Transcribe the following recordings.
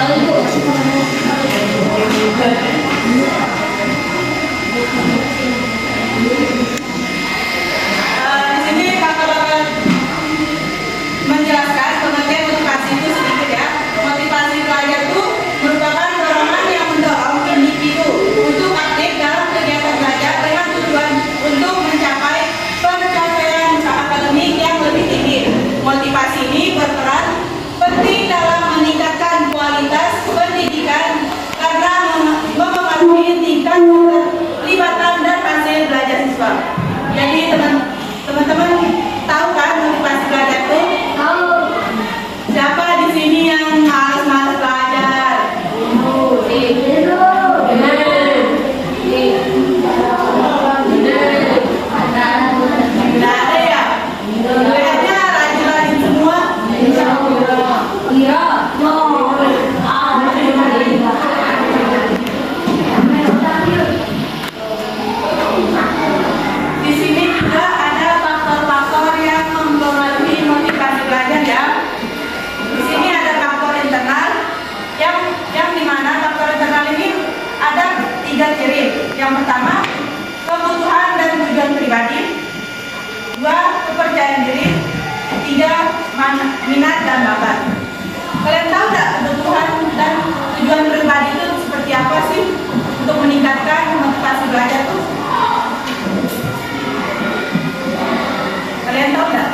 Di sini kakak bakal menjelaskan pengertian motivasi itu sedikit ya. Motivasi belajar itu merupakan dorongan yang mendorong individu untuk aktif dalam kegiatan belajar dengan tujuan untuk mencapai pencapaian akademik yang lebih tinggi. Motivasi ini berperan penting dalam meningkatkan kualitas pendidikan karena mempengaruhi tingkat keterlibatan dan hasil belajar siswa. Jadi teman-teman tahu kan motivasi belajar itu? Tahu. Siapa di sini yang malas-malas belajar? Tidak ada ya? Kayaknya rajin-rajin semua. Iya. Di sini juga ada faktor-faktor yang mempengaruhi motivasi belajar ya. Di sini ada faktor internal yang dimana faktor internal ini ada 3 ciri. Yang pertama, kebutuhan dan tujuan pribadi. 2, kepercayaan diri. 3, minat dan bakat. Kalian tahu nggak kebutuhan dan tujuan pribadi itu seperti apa sih untuk meningkatkan motivasi belajar tuh? Kalian tahu nggak?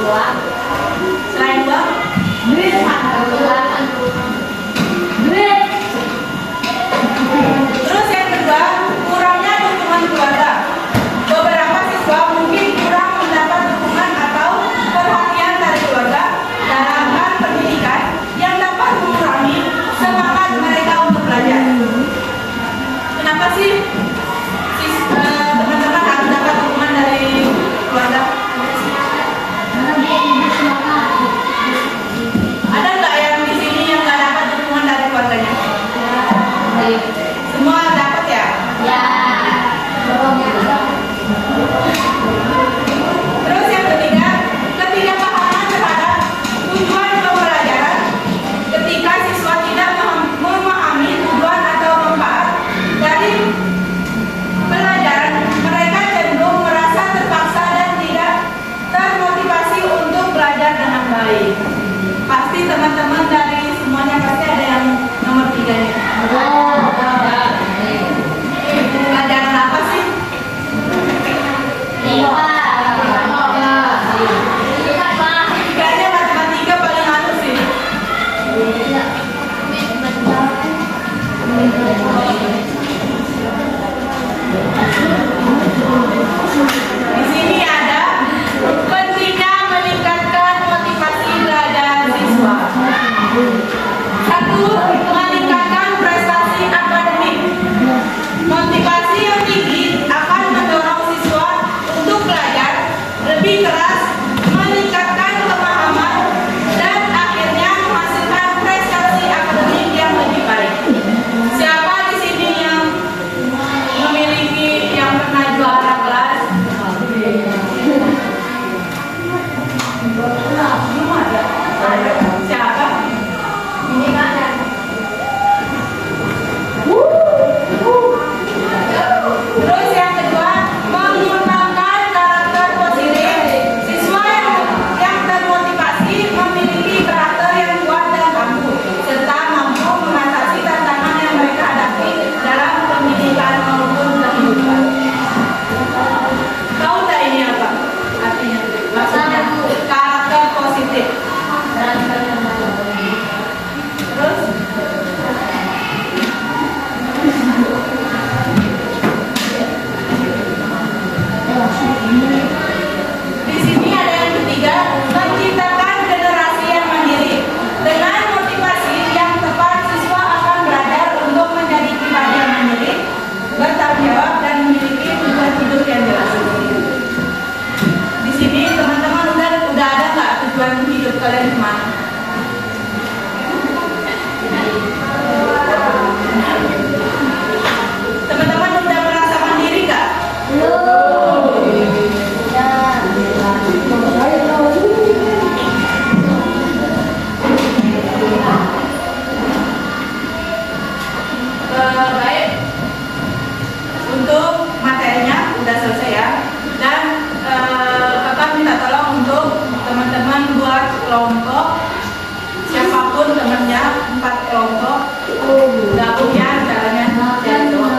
Selain uang, terus yang kedua, kurangnya dukungan keluarga. Beberapa siswa mungkin kurang mendapat dukungan atau perhatian dari keluarga dalam hal pendidikan yang dapat mengurangi semangat mereka untuk belajar. Kenapa sih teman-teman harus dapat dukungan dari keluarga? Ada nggak yang di sini yang nggak dapat dukungan dari keluarganya? Semua dapat ya? Terus yang ketiga, ketidakpahaman terhadap tujuan pembelajaran. Ketika siswa tidak memahami tujuan atau manfaat dari pelajaran, mereka cenderung merasa terpaksa dan tidak termotivasi untuk belajar dengan baik. Pasti teman-teman dari semuanya pasti ada yang nomor 3 nya. Pelajaran apa sih? Kayaknya matematika paling halus sih. Di sini ada pentingnya meningkatkan motivasi belajar siswa. 1. Meningkatkan prestasi akademik. Motivasi yang tinggi akan mendorong siswa untuk belajar lebih keras, meningkatkan pemahaman, dan akhirnya menghasilkan prestasi akademik yang lebih baik. Siapa di sini yang memiliki yang pernah juara kelas? Belum ada. Siapa? Ini kan ada. Terus yang kedua, mengembangkan karakter positif. Siswa yang termotivasi memiliki karakter yang kuat dan tangguh, serta mampu mengatasi tantangan yang mereka hadapi dalam pendidikan maupun kehidupan. Tahu tak ini apa artinya? Maksudnya karakter positif. Terus di sini ada yang ketiga, menciptakan generasi yang mandiri. Dengan motivasi yang tepat, siswa akan belajar untuk menjadi pribadi yang mandiri, bertanggung jawab, dan memiliki tujuan hidup yang jelas. Di sini teman-teman udah ada nggak tujuan hidup kalian kemana? Teman-teman udah merasa mandiri nggak? Baik, untuk materinya udah selesai ya, dan kakak minta tolong untuk teman-teman buat kelompok, siapapun temennya 4 kelompok, gabung ya caranya dan doang.